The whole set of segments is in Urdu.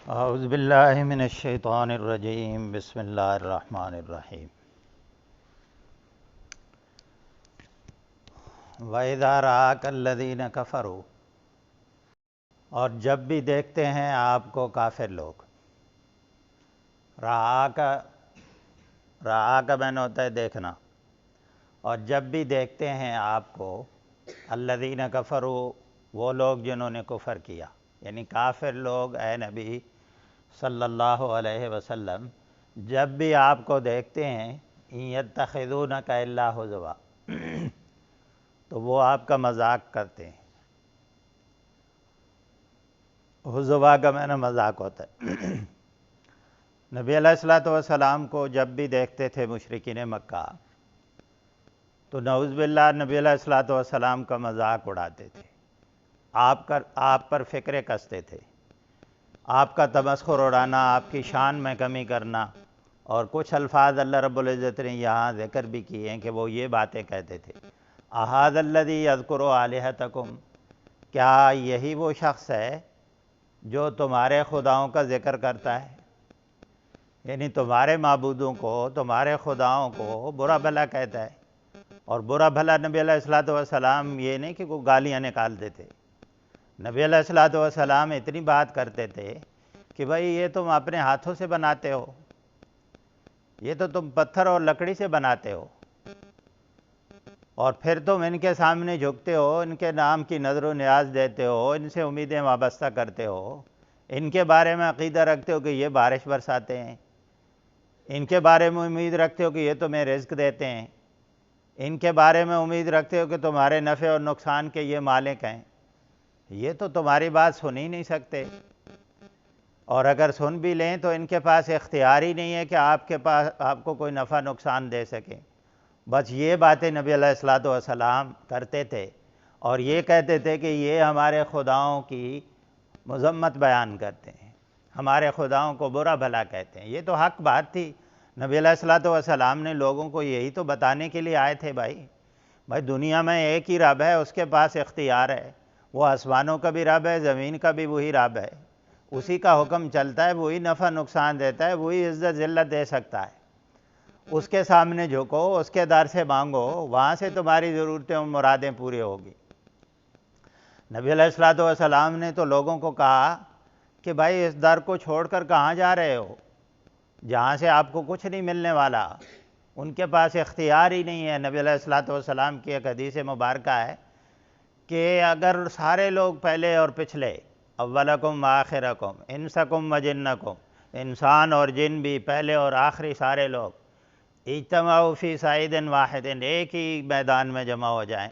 اعوذ باللہ من الشیطان الرجیم، بسم اللہ الرحمن الرحیم۔ وَإِذَا رَآكَ الَّذِينَ كَفَرُوا، اور جب بھی دیکھتے ہیں آپ کو کافر لوگ۔ رآک معنی ہوتا ہے دیکھنا، اور جب بھی دیکھتے ہیں آپ کو الذین کفروا، وہ لوگ جنہوں نے کفر کیا، یعنی کافر لوگ اے نبی صلی اللہ علیہ وسلم جب بھی آپ کو دیکھتے ہیں ان یتخذونک الا ہزوا، تو وہ آپ کا مذاق کرتے ہیں۔ ہزوا کا معنی مذاق ہوتا ہے۔ نبی علیہ الصلوۃ والسلام کو جب بھی دیکھتے تھے مشرکین مکہ، تو نعوذ باللہ نبی علیہ الصلوۃ والسلام کا مذاق اڑاتے تھے، آپ پر فکرے کستے تھے، آپ کا تمسخر اڑانا، آپ کی شان میں کمی کرنا، اور کچھ الفاظ اللہ رب العزت نے یہاں ذکر بھی کیے ہیں کہ وہ یہ باتیں کہتے تھے۔ اَهَٰذَا الَّذِي يَذْكُرُ آلِهَتَكُمْ، کیا یہی وہ شخص ہے جو تمہارے خداؤں کا ذکر کرتا ہے؟ یعنی تمہارے معبودوں کو، تمہارے خداؤں کو برا بھلا کہتا ہے۔ اور برا بھلا نبی علیہ الصلوۃ والسلام یہ نہیں کہ کوئی گالیاں نکال دیتے، نبی علیہ الصلوۃ والسلام اتنی بات کرتے تھے کہ بھائی یہ تم اپنے ہاتھوں سے بناتے ہو، یہ تو تم پتھر اور لکڑی سے بناتے ہو، اور پھر تم ان کے سامنے جھکتے ہو، ان کے نام کی نظر و نیاز دیتے ہو، ان سے امیدیں وابستہ کرتے ہو، ان کے بارے میں عقیدہ رکھتے ہو کہ یہ بارش برساتے ہیں، ان کے بارے میں امید رکھتے ہو کہ یہ تمہیں رزق دیتے ہیں، ان کے بارے میں امید رکھتے ہو کہ تمہارے نفع اور نقصان کے یہ مالک ہیں۔ یہ تو تمہاری بات سن ہی نہیں سکتے، اور اگر سن بھی لیں تو ان کے پاس اختیار ہی نہیں ہے کہ آپ کو کوئی نفع نقصان دے سکیں۔ بس یہ باتیں نبی علیہ الصلوۃ والسلام کرتے تھے، اور یہ کہتے تھے کہ یہ ہمارے خداؤں کی مذمت بیان کرتے ہیں، ہمارے خداؤں کو برا بھلا کہتے ہیں۔ یہ تو حق بات تھی، نبی علیہ الصلوۃ والسلام نے لوگوں کو یہی تو بتانے کے لیے آئے تھے۔ بھائی دنیا میں ایک ہی رب ہے، اس کے پاس اختیار ہے، وہ آسمانوں کا بھی رب ہے، زمین کا بھی وہی رب ہے، اسی کا حکم چلتا ہے، وہی نفع نقصان دیتا ہے، وہی عزت ذلت دے سکتا ہے۔ اس کے سامنے جھکو، اس کے در سے مانگو، وہاں سے تمہاری ضرورتیں اور مرادیں پوری ہوگی۔ نبی علیہ الصلوۃ والسلام نے تو لوگوں کو کہا کہ بھائی اس در کو چھوڑ کر کہاں جا رہے ہو، جہاں سے آپ کو کچھ نہیں ملنے والا۔ ان کے پاس اختیار ہی نہیں ہے۔ نبی علیہ الصلوۃ والسلام کی ایک حدیث مبارکہ ہے کہ اگر سارے لوگ پہلے اور پچھلے، اولکم و آخرکم انسکم و جنکم، انسان اور جن بھی، پہلے اور آخری سارے لوگ، اجتماعوا فی صعید واحد، ایک ہی میدان میں جمع ہو جائیں،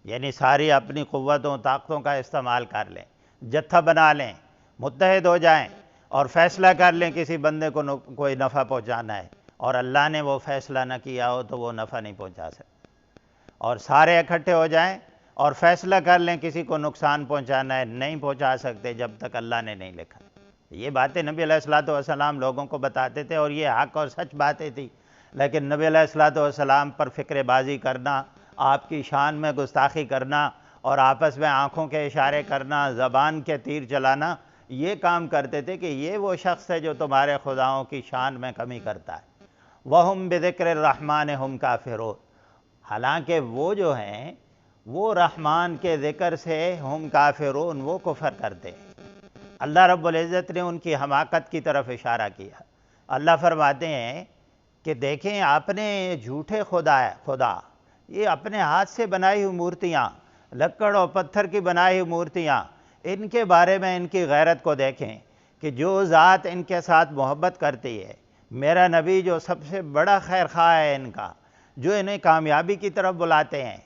یعنی ساری اپنی قوتوں طاقتوں کا استعمال کر لیں، جتھا بنا لیں، متحد ہو جائیں، اور فیصلہ کر لیں کسی بندے کو کوئی نفع پہنچانا ہے، اور اللہ نے وہ فیصلہ نہ کیا ہو تو وہ نفع نہیں پہنچا سکتا، اور سارے اکٹھے ہو جائیں اور فیصلہ کر لیں کسی کو نقصان پہنچانا ہے، نہیں پہنچا سکتے جب تک اللہ نے نہیں لکھا۔ یہ باتیں نبی علیہ الصلوۃ والسلام لوگوں کو بتاتے تھے، اور یہ حق اور سچ باتیں تھیں، لیکن نبی علیہ الصلوۃ والسلام پر فکر بازی کرنا، آپ کی شان میں گستاخی کرنا، اور آپس میں آنکھوں کے اشارے کرنا، زبان کے تیر چلانا، یہ کام کرتے تھے کہ یہ وہ شخص ہے جو تمہارے خداؤں کی شان میں کمی کرتا ہے۔ وَهُمْ بِذِكْرِ الرَّحْمَٰنِ هُمْ كَافِرُونَ، حالانکہ وہ جو ہیں وہ رحمان کے ذکر سے ہم کافرون، وہ کفر کرتے ہیں۔ اللہ رب العزت نے ان کی حماقت کی طرف اشارہ کیا۔ اللہ فرماتے ہیں کہ دیکھیں اپنے جھوٹے خدا یہ اپنے ہاتھ سے بنائی ہوئی مورتیاں، لکڑ اور پتھر کی بنائی ہوئی مورتیاں، ان کے بارے میں ان کی غیرت کو دیکھیں کہ جو ذات ان کے ساتھ محبت کرتی ہے، میرا نبی جو سب سے بڑا خیر خواہ ہے ان کا، جو انہیں کامیابی کی طرف بلاتے ہیں،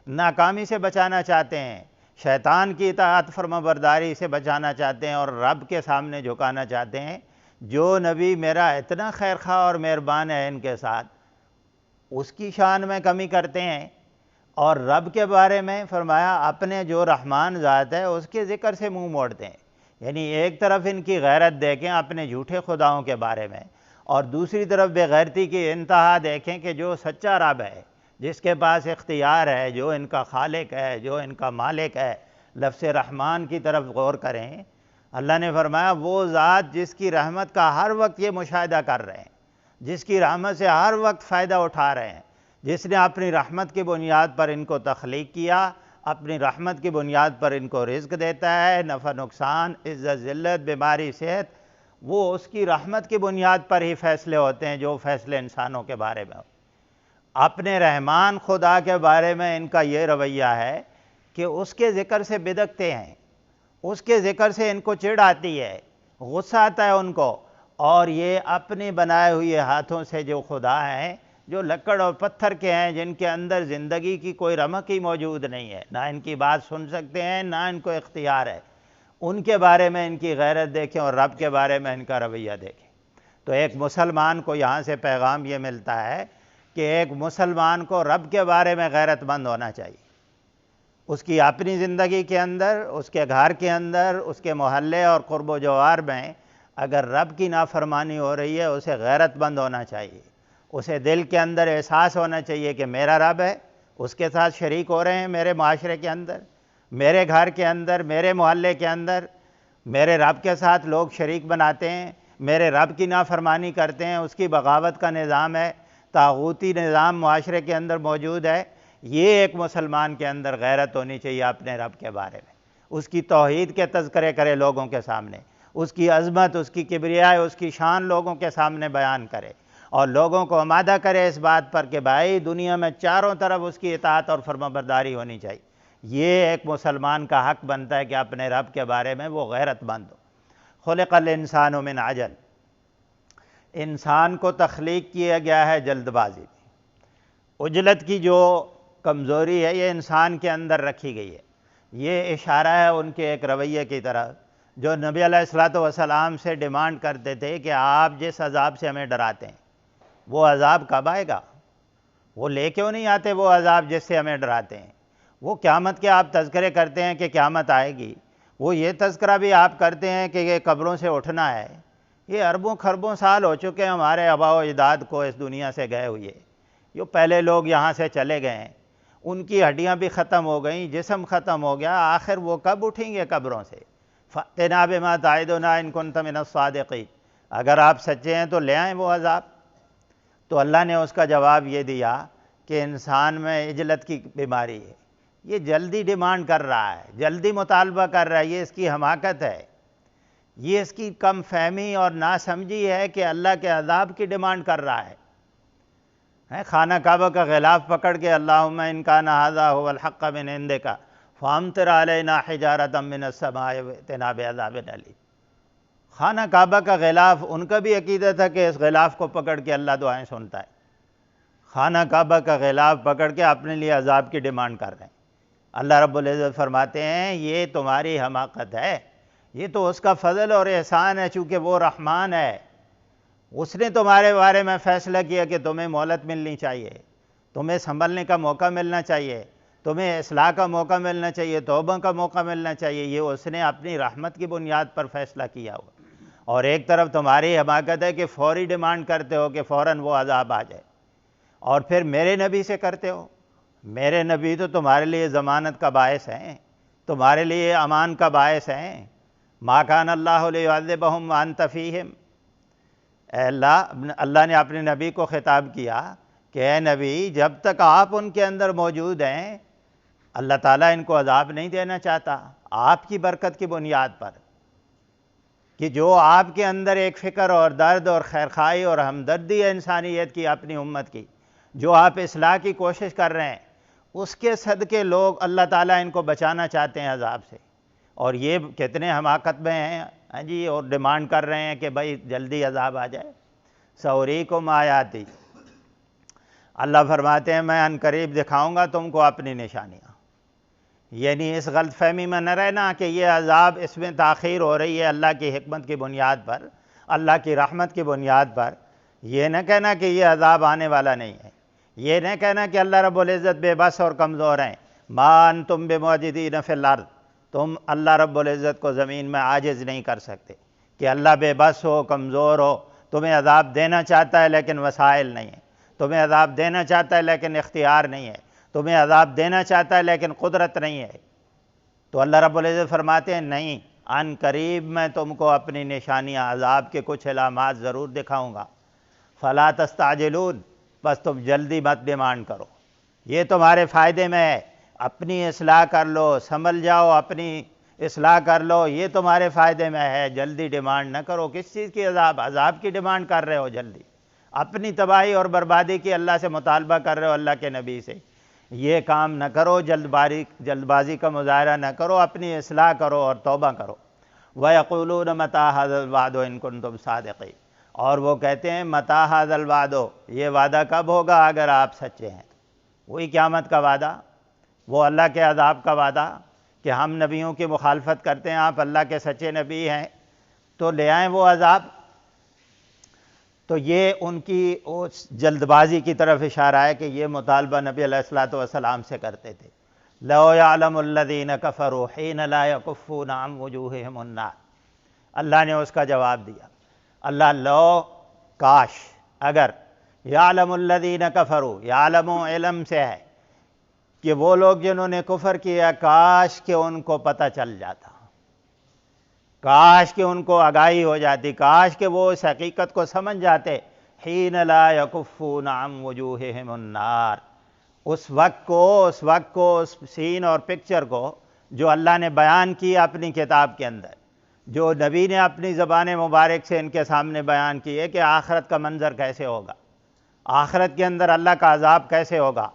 ناکامی سے بچانا چاہتے ہیں، شیطان کی اطاعت فرما برداری سے بچانا چاہتے ہیں، اور رب کے سامنے جھکانا چاہتے ہیں، جو نبی میرا اتنا خیر خواہ اور مہربان ہے ان کے ساتھ، اس کی شان میں کمی کرتے ہیں، اور رب کے بارے میں فرمایا اپنے جو رحمان ذات ہے اس کے ذکر سے منہ موڑتے ہیں۔ یعنی ایک طرف ان کی غیرت دیکھیں اپنے جھوٹے خداؤں کے بارے میں، اور دوسری طرف بے غیرتی کی انتہا دیکھیں کہ جو سچا رب ہے، جس کے پاس اختیار ہے، جو ان کا خالق ہے، جو ان کا مالک ہے، لفظ رحمان کی طرف غور کریں اللہ نے فرمایا وہ ذات جس کی رحمت کا ہر وقت یہ مشاہدہ کر رہے ہیں، جس کی رحمت سے ہر وقت فائدہ اٹھا رہے ہیں، جس نے اپنی رحمت کی بنیاد پر ان کو تخلیق کیا، اپنی رحمت کی بنیاد پر ان کو رزق دیتا ہے، نفع نقصان، عزت ذلت، بیماری صحت، وہ اس کی رحمت کی بنیاد پر ہی فیصلے ہوتے ہیں جو فیصلے انسانوں کے بارے میں ہو۔ اپنے رحمان خدا کے بارے میں ان کا یہ رویہ ہے کہ اس کے ذکر سے بدکتے ہیں، اس کے ذکر سے ان کو چڑ آتی ہے، غصہ آتا ہے ان کو، اور یہ اپنے بنائے ہوئے ہاتھوں سے جو خدا ہیں، جو لکڑ اور پتھر کے ہیں، جن کے اندر زندگی کی کوئی رمق ہی موجود نہیں ہے، نہ ان کی بات سن سکتے ہیں، نہ ان کو اختیار ہے، ان کے بارے میں ان کی غیرت دیکھیں اور رب کے بارے میں ان کا رویہ دیکھیں۔ تو ایک مسلمان کو یہاں سے پیغام یہ ملتا ہے کہ ایک مسلمان کو رب کے بارے میں غیرت مند ہونا چاہیے، اس کی اپنی زندگی کے اندر، اس کے گھر کے اندر، اس کے محلے اور قرب و جوار میں اگر رب کی نافرمانی ہو رہی ہے اسے غیرت مند ہونا چاہیے، اسے دل کے اندر احساس ہونا چاہیے کہ میرا رب ہے، اس کے ساتھ شریک ہو رہے ہیں میرے معاشرے کے اندر، میرے گھر کے اندر، میرے محلے کے اندر میرے رب کے ساتھ لوگ شریک بناتے ہیں، میرے رب کی نافرمانی کرتے ہیں، اس کی بغاوت کا نظام ہے، طاغوتی نظام معاشرے کے اندر موجود ہے۔ یہ ایک مسلمان کے اندر غیرت ہونی چاہیے اپنے رب کے بارے میں، اس کی توحید کے تذکرے کرے لوگوں کے سامنے، اس کی عظمت، اس کی کبریائی، اس کی شان لوگوں کے سامنے بیان کرے، اور لوگوں کو آمادہ کرے اس بات پر کہ بھائی دنیا میں چاروں طرف اس کی اطاعت اور فرمانبرداری ہونی چاہیے۔ یہ ایک مسلمان کا حق بنتا ہے کہ اپنے رب کے بارے میں وہ غیرت مند ہو۔ خلق الانسان من عجل، انسان کو تخلیق کیا گیا ہے جلد بازی میں۔ عجلت کی جو کمزوری ہے یہ انسان کے اندر رکھی گئی ہے۔ یہ اشارہ ہے ان کے ایک رویے کی طرف جو نبی علیہ الصلوۃ والسلام سے ڈیمانڈ کرتے تھے کہ آپ جس عذاب سے ہمیں ڈراتے ہیں وہ عذاب کب آئے گا؟ وہ لے کیوں نہیں آتے وہ عذاب جس سے ہمیں ڈراتے ہیں؟ وہ قیامت کے آپ تذکرے کرتے ہیں کہ قیامت آئے گی، وہ یہ تذکرہ بھی آپ کرتے ہیں کہ یہ قبروں سے اٹھنا ہے۔ یہ اربوں خربوں سال ہو چکے ہیں ہمارے آباء و اجداد کو اس دنیا سے گئے ہوئے، جو پہلے لوگ یہاں سے چلے گئے ہیں، ان کی ہڈیاں بھی ختم ہو گئیں، جسم ختم ہو گیا، آخر وہ کب اٹھیں گے قبروں سے؟ فَأْتِنَا بِمَا تَعِدُنَا إِن كُنتَ مِنَ الصَّادِقِينَ، اگر آپ سچے ہیں تو لے آئیں وہ عذاب۔ تو اللہ نے اس کا جواب یہ دیا کہ انسان میں عجلت کی بیماری ہے، یہ جلدی ڈیمانڈ کر رہا ہے، جلدی مطالبہ کر رہا ہے، یہ اس کی حماقت ہے، یہ اس کی کم فہمی اور ناسمجھی ہے کہ اللہ کے عذاب کی ڈیمانڈ کر رہا ہے۔ خانہ کعبہ کا غلاف پکڑ کے اللہم ان کان ھذا ھو الحق من عندک فامطر علینا حجارۃ من السماء وائتنا بعذاب الیم۔ خانہ کعبہ کا غلاف، ان کا بھی عقیدہ تھا کہ اس غلاف کو پکڑ کے اللہ دعائیں سنتا ہے۔ خانہ کعبہ کا غلاف پکڑ کے اپنے لیے عذاب کی ڈیمانڈ کر رہے ہیں۔ اللہ رب العزت فرماتے ہیں یہ تمہاری حماقت ہے، یہ تو اس کا فضل اور احسان ہے، چونکہ وہ رحمان ہے، اس نے تمہارے بارے میں فیصلہ کیا کہ تمہیں مہلت ملنی چاہیے، تمہیں سنبھلنے کا موقع ملنا چاہیے، تمہیں اصلاح کا موقع ملنا چاہیے، توبہ کا موقع ملنا چاہیے، یہ اس نے اپنی رحمت کی بنیاد پر فیصلہ کیا ہوا۔ اور ایک طرف تمہاری حماقت ہے کہ فوری ڈیمانڈ کرتے ہو کہ فوراً وہ عذاب آ جائے، اور پھر میرے نبی سے کرتے ہو۔ میرے نبی تو تمہارے لیے ضمانت کا باعث ہیں، تمہارے لیے امان کا باعث ہیں۔ ما کان اللہ لیعذبہم وانت فیہم، اے اللہ نے اپنے نبی کو خطاب کیا کہ اے نبی جب تک آپ ان کے اندر موجود ہیں اللہ تعالیٰ ان کو عذاب نہیں دینا چاہتا، آپ کی برکت کی بنیاد پر، کہ جو آپ کے اندر ایک فکر اور درد اور خیرخواہی اور ہمدردی ہے انسانیت کی، اپنی امت کی، جو آپ اصلاح کی کوشش کر رہے ہیں، اس کے صدقے لوگ اللہ تعالیٰ ان کو بچانا چاہتے ہیں عذاب سے، اور یہ کتنے حماقت میں ہیں ہاں جی، اور ڈیمانڈ کر رہے ہیں کہ بھائی جلدی عذاب آ جائے۔ سوریکم آیاتی، اللہ فرماتے ہیں میں ان قریب دکھاؤں گا تم کو اپنی نشانیاں۔ یعنی اس غلط فہمی میں نہ رہنا کہ یہ عذاب اس میں تاخیر ہو رہی ہے اللہ کی حکمت کی بنیاد پر، اللہ کی رحمت کی بنیاد پر۔ یہ نہ کہنا کہ یہ عذاب آنے والا نہیں ہے، یہ نہ کہنا کہ اللہ رب العزت بے بس اور کمزور ہیں۔ ما انتم بمعجزین فی الارض، تم اللہ رب العزت کو زمین میں عاجز نہیں کر سکتے کہ اللہ بے بس ہو، کمزور ہو، تمہیں عذاب دینا چاہتا ہے لیکن وسائل نہیں ہے، تمہیں عذاب دینا چاہتا ہے لیکن اختیار نہیں ہے، تمہیں عذاب دینا چاہتا ہے لیکن قدرت نہیں ہے۔ تو اللہ رب العزت فرماتے ہیں نہیں، ان قریب میں تم کو اپنی نشانیاں عذاب کے کچھ علامات ضرور دکھاؤں گا، فلا تستعجلون، بس تم جلدی مت ڈیمانڈ کرو، یہ تمہارے فائدے میں ہے، اپنی اصلاح کر لو، سنبھل جاؤ، اپنی اصلاح کر لو، یہ تمہارے فائدے میں ہے، جلدی ڈیمانڈ نہ کرو۔ کس چیز کی عذاب کی ڈیمانڈ کر رہے ہو جلدی؟ اپنی تباہی اور بربادی کی اللہ سے مطالبہ کر رہے ہو، اللہ کے نبی سے، یہ کام نہ کرو، جلد بازی کا مظاہرہ نہ کرو، اپنی اصلاح کرو اور توبہ کرو۔ وَيَقُولُونَ مَتَىٰ هَٰذَا الْوَعْدُ إِن كُنتُمْ صَادِقِينَ، اور وہ کہتے ہیں مَتَىٰ هَٰذَا الْوَعْدُ، یہ وعدہ کب ہوگا اگر آپ سچے ہیں؟ وہی قیامت کا وعدہ، وہ اللہ کے عذاب کا وعدہ کہ ہم نبیوں کی مخالفت کرتے ہیں، آپ اللہ کے سچے نبی ہیں تو لے آئیں وہ عذاب۔ تو یہ ان کی جلد بازی کی طرف اشارہ ہے کہ یہ مطالبہ نبی علیہ الصلوۃ والسلام سے کرتے تھے۔ لَوْ يَعْلَمُ الَّذِينَ كَفَرُوا حِينَ لَا يَكُفُّونَ عَنْ وُجُوهِهِمُ النَّارِ، اللہ نے اس کا جواب دیا، اللہ لو، کاش، اگر، یعلم الذین کفروا، یعلم علم سے ہے کہ وہ لوگ جنہوں نے کفر کیا، کاش کہ ان کو پتہ چل جاتا، کاش کہ ان کو آگاہی ہو جاتی، کاش کہ وہ اس حقیقت کو سمجھ جاتے، حین لا یکفون عن وجوہہم النار، اس وقت کو اس سین اور پکچر کو جو اللہ نے بیان کیا اپنی کتاب کے اندر، جو نبی نے اپنی زبان مبارک سے ان کے سامنے بیان کی ہے کہ آخرت کا منظر کیسے ہوگا، آخرت کے اندر اللہ کا عذاب کیسے ہوگا،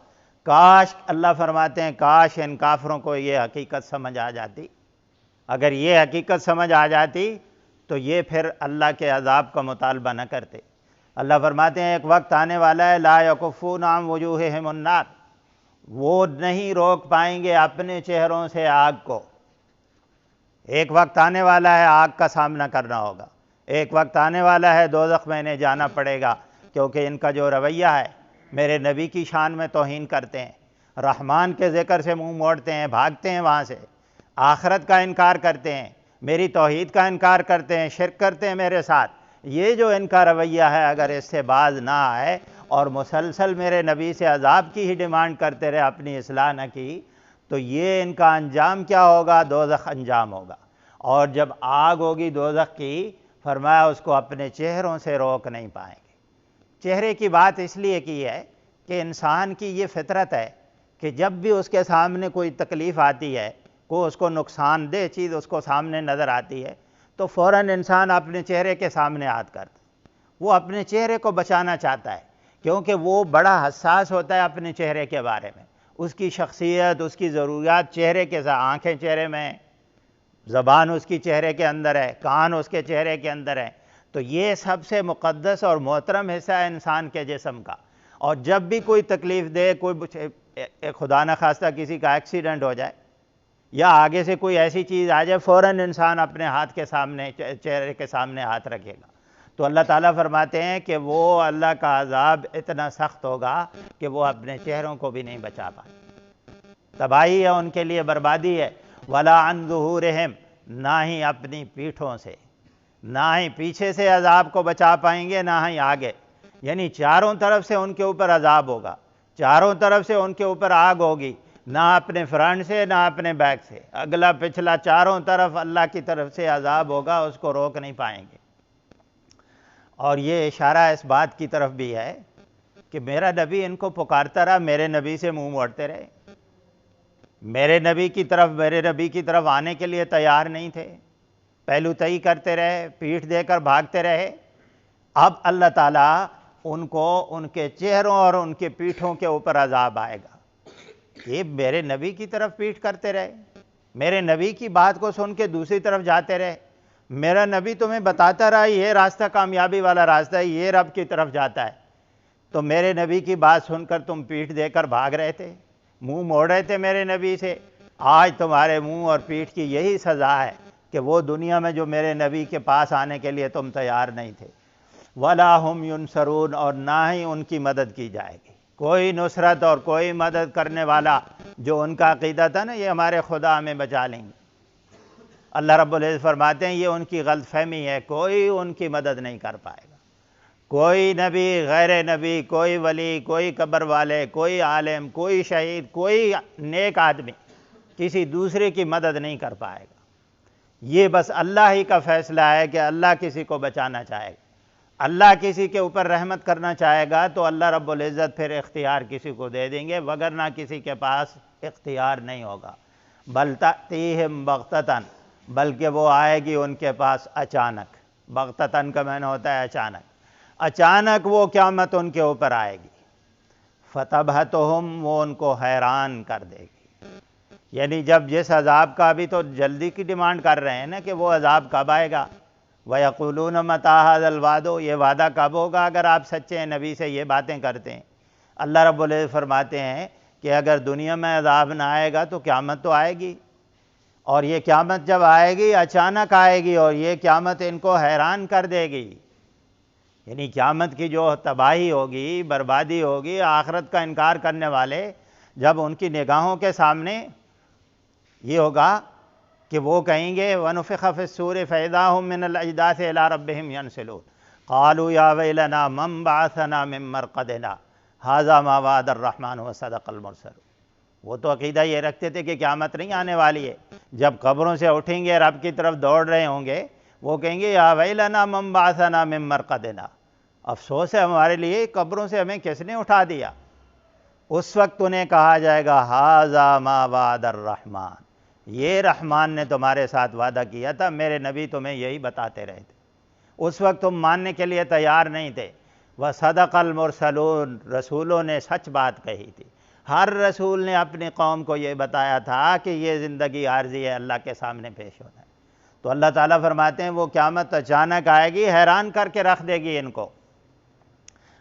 کاش، اللہ فرماتے ہیں کاش ان کافروں کو یہ حقیقت سمجھ آ جاتی، اگر یہ حقیقت سمجھ آ جاتی تو یہ پھر اللہ کے عذاب کا مطالبہ نہ کرتے۔ اللہ فرماتے ہیں ایک وقت آنے والا ہے، لا یکفون عن وجوہہم النار، وہ نہیں روک پائیں گے اپنے چہروں سے آگ کو، ایک وقت آنے والا ہے آگ کا سامنا کرنا ہوگا، ایک وقت آنے والا ہے دوزخ میں انہیں جانا پڑے گا، کیونکہ ان کا جو رویہ ہے میرے نبی کی شان میں توہین کرتے ہیں، رحمان کے ذکر سے منہ موڑتے ہیں، بھاگتے ہیں وہاں سے، آخرت کا انکار کرتے ہیں، میری توحید کا انکار کرتے ہیں، شرک کرتے ہیں میرے ساتھ، یہ جو ان کا رویہ ہے اگر اس سے باز نہ آئے اور مسلسل میرے نبی سے عذاب کی ہی ڈیمانڈ کرتے رہے، اپنی اصلاح نہ کی، تو یہ ان کا انجام کیا ہوگا؟ دوزخ انجام ہوگا، اور جب آگ ہوگی دوزخ کی، فرمایا اس کو اپنے چہروں سے روک نہیں پائیں گے۔ چہرے کی بات اس لیے کی ہے کہ انسان کی یہ فطرت ہے کہ جب بھی اس کے سامنے کوئی تکلیف آتی ہے، کوئی اس کو نقصان دہ چیز اس کو سامنے نظر آتی ہے، تو فوراً انسان اپنے چہرے کے سامنے ہاتھ کرتا ہے، وہ اپنے چہرے کو بچانا چاہتا ہے، کیونکہ وہ بڑا حساس ہوتا ہے اپنے چہرے کے بارے میں، اس کی شخصیت، اس کی ضروریات چہرے کے ساتھ، آنکھیں چہرے میں ہیں، زبان اس کی چہرے کے اندر ہے، کان اس کے چہرے کے اندر ہے، تو یہ سب سے مقدس اور محترم حصہ ہے انسان کے جسم کا، اور جب بھی کوئی تکلیف دے، کوئی خدا نخواستہ کسی کا ایکسیڈنٹ ہو جائے یا آگے سے کوئی ایسی چیز آ جائے، فوراً انسان اپنے ہاتھ کے سامنے، چہرے کے سامنے ہاتھ رکھے گا۔ تو اللہ تعالیٰ فرماتے ہیں کہ وہ اللہ کا عذاب اتنا سخت ہوگا کہ وہ اپنے چہروں کو بھی نہیں بچا پائیں، تباہی ہے ان کے لیے، بربادی ہے۔ وَلَا عَنْ ظُهُورِهِمْ، نہ ہی اپنی پیٹھوں سے، نہ ہی پیچھے سے عذاب کو بچا پائیں گے، نہ ہی آگے، یعنی چاروں طرف سے ان کے اوپر عذاب ہوگا، چاروں طرف سے ان کے اوپر آگ ہوگی، نہ اپنے فرنٹ سے نہ اپنے بیک سے، اگلا پچھلا چاروں طرف اللہ کی طرف سے عذاب ہوگا، اس کو روک نہیں پائیں گے۔ اور یہ اشارہ اس بات کی طرف بھی ہے کہ میرا نبی ان کو پکارتا رہا، میرے نبی سے منہ موڑتے رہے، میرے نبی کی طرف آنے کے لیے تیار نہیں تھے، پہلو تئی کرتے رہے، پیٹھ دے کر بھاگتے رہے۔ اب اللہ تعالیٰ ان کو ان کے چہروں اور ان کے پیٹھوں کے اوپر عذاب آئے گا، یہ میرے نبی کی طرف پیٹھ کرتے رہے، میرے نبی کی بات کو سن کے دوسری طرف جاتے رہے، میرا نبی تمہیں بتاتا رہا یہ راستہ کامیابی والا راستہ ہے، یہ رب کی طرف جاتا ہے، تو میرے نبی کی بات سن کر تم پیٹھ دے کر بھاگ رہے تھے، منہ موڑ رہے تھے میرے نبی سے۔ آج تمہارے منہ اور پیٹھ کی یہی سزا ہے کہ وہ دنیا میں جو میرے نبی کے پاس آنے کے لیے تم تیار نہیں تھے۔ وَلَا هُمْ يُنصَرُونَ، اور نہ ہی ان کی مدد کی جائے گی، کوئی نصرت اور کوئی مدد کرنے والا، جو ان کا عقیدہ تھا نا یہ ہمارے خدا ہمیں بچا لیں گے، اللہ رب العزت فرماتے ہیں یہ ان کی غلط فہمی ہے، کوئی ان کی مدد نہیں کر پائے گا، کوئی نبی، غیر نبی، کوئی ولی، کوئی قبر والے، کوئی عالم، کوئی شہید، کوئی نیک آدمی کسی دوسرے کی مدد نہیں کر پائے گا، یہ بس اللہ ہی کا فیصلہ ہے کہ اللہ کسی کو بچانا چاہے گا، اللہ کسی کے اوپر رحمت کرنا چاہے گا تو اللہ رب العزت پھر اختیار کسی کو دے دیں گے، وگرنہ کسی کے پاس اختیار نہیں ہوگا۔ بل تأتیہم بغتتاً، بلکہ وہ آئے گی ان کے پاس اچانک۔ بغتتاً کا معنی ہوتا ہے اچانک، اچانک وہ قیامت ان کے اوپر آئے گی۔ فتبہتہم، وہ ان کو حیران کر دے گی۔ یعنی جب جس عذاب کا بھی تو جلدی کی ڈیمانڈ کر رہے ہیں نا کہ وہ عذاب کب آئے گا، وَيَقُولُونَ مَتَىٰ هَٰذَا الْوَعْدُ، یہ وعدہ کب ہوگا اگر آپ سچے ہیں، نبی سے یہ باتیں کرتے ہیں۔ اللہ رب العزت فرماتے ہیں کہ اگر دنیا میں عذاب نہ آئے گا تو قیامت تو آئے گی، اور یہ قیامت جب آئے گی اچانک آئے گی، اور یہ قیامت ان کو حیران کر دے گی۔ یعنی قیامت کی جو تباہی ہوگی، بربادی ہوگی، آخرت کا انکار کرنے والے جب ان کی نگاہوں کے سامنے یہ ہوگا کہ وہ کہیں گے وَنُفِخَ فِي الصُّورِ فَإِذَا هُم مِّنَ الْأَجْدَاثِ إِلَىٰ رَبِّهِمْ يَنْسِلُونَ قَالُوا يَا وَيْلَنَا مَنْ بَعَثَنَا مِن مَّرْقَدِنَا هَٰذَا مَا وَعَدَ الرَّحْمَٰنُ وَصَدَقَ الْمُرْسَلُونَ۔ وہ تو عقیدہ یہ رکھتے تھے کہ قیامت نہیں آنے والی ہے، جب قبروں سے اٹھیں گے رب کی طرف دوڑ رہے ہوں گے، وہ کہیں گے یا ویلنا من بعثنا من مرقدنا، افسوس ہے ہمارے لیے، قبروں سے ہمیں کس نے اٹھا دیا۔ اس وقت انہیں کہا جائے گا ھذا ما وعد الرحمن، یہ رحمان نے تمہارے ساتھ وعدہ کیا تھا، میرے نبی تمہیں یہی بتاتے رہے تھے، اس وقت تم ماننے کے لیے تیار نہیں تھے۔ وصدق المرسلون، رسولوں نے سچ بات کہی تھی، ہر رسول نے اپنی قوم کو یہ بتایا تھا کہ یہ زندگی عارضی ہے، اللہ کے سامنے پیش ہونا ہے۔ تو اللہ تعالیٰ فرماتے ہیں وہ قیامت اچانک آئے گی، حیران کر کے رکھ دے گی ان کو۔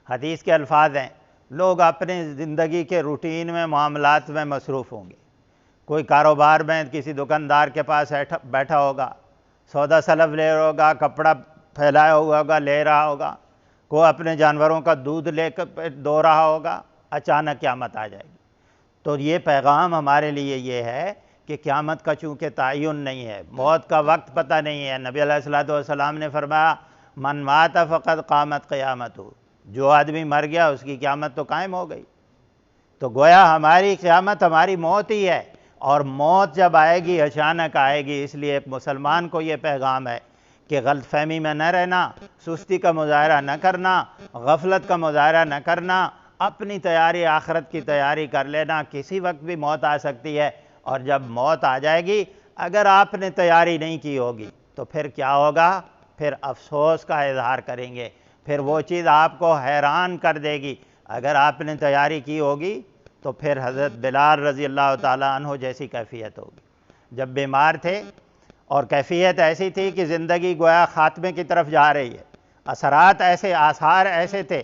حدیث کے الفاظ ہیں، لوگ اپنے زندگی کے روٹین میں، معاملات میں مصروف ہوں گے، کوئی کاروبار میں کسی دکاندار کے پاس بیٹھا ہوگا، سودا سلب لے رہا ہوگا، کپڑا پھیلایا ہوا ہوگا لے رہا ہوگا، کوئی اپنے جانوروں کا دودھ لے کر دو رہا ہوگا، اچانک قیامت آ جائے گی۔ تو یہ پیغام ہمارے لیے یہ ہے کہ قیامت کا چونکہ تعین نہیں ہے، موت کا وقت پتہ نہیں ہے۔ نبی علیہ السلام نے فرمایا من مات فقد قامت قیامتہ، جو آدمی مر گیا اس کی قیامت تو قائم ہو گئی۔ تو گویا ہماری قیامت ہماری موت ہی ہے، اور موت جب آئے گی اچانک آئے گی، اس لیے ایک مسلمان کو یہ پیغام ہے کہ غلط فہمی میں نہ رہنا، سستی کا مظاہرہ نہ کرنا، غفلت کا مظاہرہ نہ کرنا، اپنی تیاری، آخرت کی تیاری کر لینا، کسی وقت بھی موت آ سکتی ہے، اور جب موت آ جائے گی اگر آپ نے تیاری نہیں کی ہوگی تو پھر کیا ہوگا؟ پھر افسوس کا اظہار کریں گے، پھر وہ چیز آپ کو حیران کر دے گی۔ اگر آپ نے تیاری کی ہوگی تو پھر حضرت بلال رضی اللہ تعالیٰ عنہ جیسی کیفیت ہوگی۔ جب بیمار تھے اور کیفیت ایسی تھی کہ زندگی گویا خاتمے کی طرف جا رہی ہے، اثرات ایسے، آثار ایسے تھے،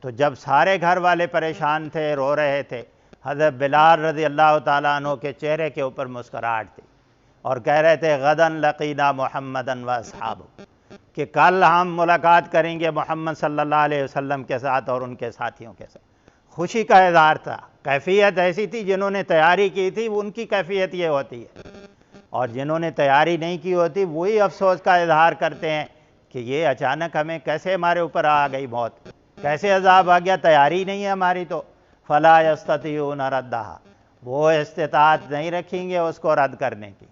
تو جب سارے گھر والے پریشان تھے، رو رہے تھے، حضرت بلال رضی اللہ تعالیٰ عنہ کے چہرے کے اوپر مسکراہٹ تھی، اور کہہ رہے تھے غداً لقینا محمدًا واصحابہ، کہ کل ہم ملاقات کریں گے محمد صلی اللہ علیہ وسلم کے ساتھ اور ان کے ساتھیوں کے ساتھ۔ خوشی کا اظہار تھا، کیفیت ایسی تھی، جنہوں نے تیاری کی تھی ان کی کیفیت یہ ہوتی ہے، اور جنہوں نے تیاری نہیں کی ہوتی وہی افسوس کا اظہار کرتے ہیں کہ یہ اچانک ہمیں کیسے ہمارے اوپر آ گئی موت، کیسے عذاب آ گیا، تیاری نہیں ہے ہماری تو۔ فلا یستطیعون ردھا، وہ استطاعت نہیں رکھیں گے اس کو رد کرنے کی۔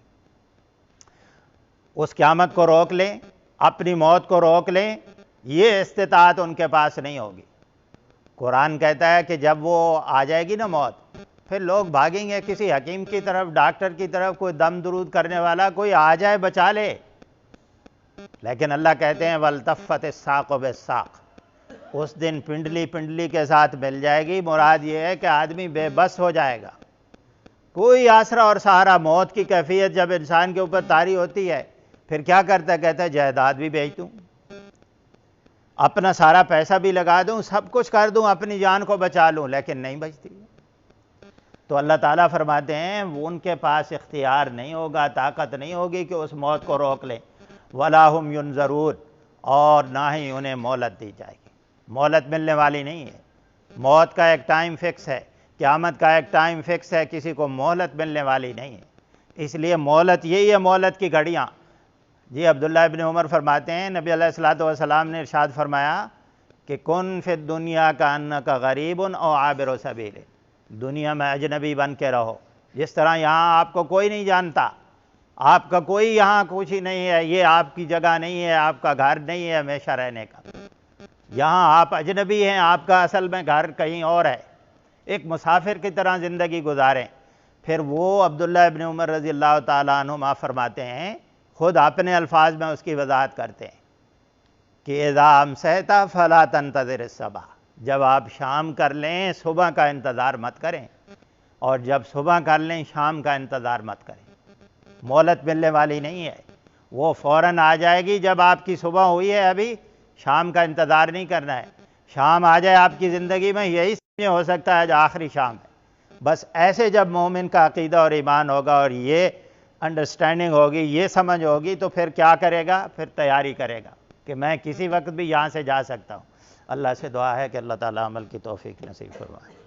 اس قیامت کو روک لیں، اپنی موت کو روک لیں، یہ استطاعت ان کے پاس نہیں ہوگی۔ قرآن کہتا ہے کہ جب وہ آ جائے گی نا موت، پھر لوگ بھاگیں گے کسی حکیم کی طرف، ڈاکٹر کی طرف، کوئی دم درود کرنے والا کوئی آ جائے بچا لے، لیکن اللہ کہتے ہیں وَالْتَفَّتِ السَّاقُ بِالسَّاقِ، اس دن پنڈلی پنڈلی کے ساتھ مل جائے گی۔ مراد یہ ہے کہ آدمی بے بس ہو جائے گا، کوئی آسرا اور سہارا۔ موت کی کیفیت جب انسان کے اوپر طاری ہوتی ہے پھر کیا کرتا ہے؟ کہتا ہے جائیداد بھی بیچ دوں، اپنا سارا پیسہ بھی لگا دوں، سب کچھ کر دوں، اپنی جان کو بچا لوں، لیکن نہیں بچتی۔ تو اللہ تعالیٰ فرماتے ہیں وہ ان کے پاس اختیار نہیں ہوگا، طاقت نہیں ہوگی کہ اس موت کو روک لیں۔ وَلَا هُمْ يُنظَرُونَ، اور نہ ہی انہیں مہلت دی جائے گی، مہلت ملنے والی نہیں ہے۔ موت کا ایک ٹائم فکس ہے، قیامت کا ایک ٹائم فکس ہے، کسی کو مہلت ملنے والی نہیں ہے۔ اس لیے مہلت یہی ہے، مہلت کی گھڑیاں۔ جی عبداللہ ابن عمر فرماتے ہیں نبی علیہ السلام نے ارشاد فرمایا کہ کن فی الدنیا کأنک غریب او عابر سبیل، دنیا میں اجنبی بن کے رہو، جس طرح یہاں آپ کو کوئی نہیں جانتا، آپ کا کوئی یہاں کچھ ہی نہیں ہے، یہ آپ کی جگہ نہیں ہے، آپ کا گھر نہیں ہے ہمیشہ رہنے کا، یہاں آپ اجنبی ہیں، آپ کا اصل میں گھر کہیں اور ہے، ایک مسافر کی طرح زندگی گزاریں۔ پھر وہ عبداللہ ابن عمر رضی اللہ تعالیٰ عنہما فرماتے ہیں، خود اپنے الفاظ میں اس کی وضاحت کرتے ہیں کہ اذا امسیت فلا تنتظر الصبح، جب آپ شام کر لیں صبح کا انتظار مت کریں، اور جب صبح کر لیں شام کا انتظار مت کریں۔ مہلت ملنے والی نہیں ہے، وہ فوراً آ جائے گی جب آپ کی صبح ہوئی ہے، ابھی شام کا انتظار نہیں کرنا ہے۔ شام آ جائے آپ کی زندگی میں، یہی سمجھے ہو سکتا ہے جو آخری شام ہے۔ بس ایسے جب مومن کا عقیدہ اور ایمان ہوگا اور یہ انڈرسٹینڈنگ ہوگی، یہ سمجھ ہوگی، تو پھر کیا کرے گا؟ پھر تیاری کرے گا کہ میں کسی وقت بھی یہاں سے جا سکتا ہوں۔ اللہ سے دعا ہے کہ اللہ تعالیٰ عمل کی توفیق نصیب فرمائے۔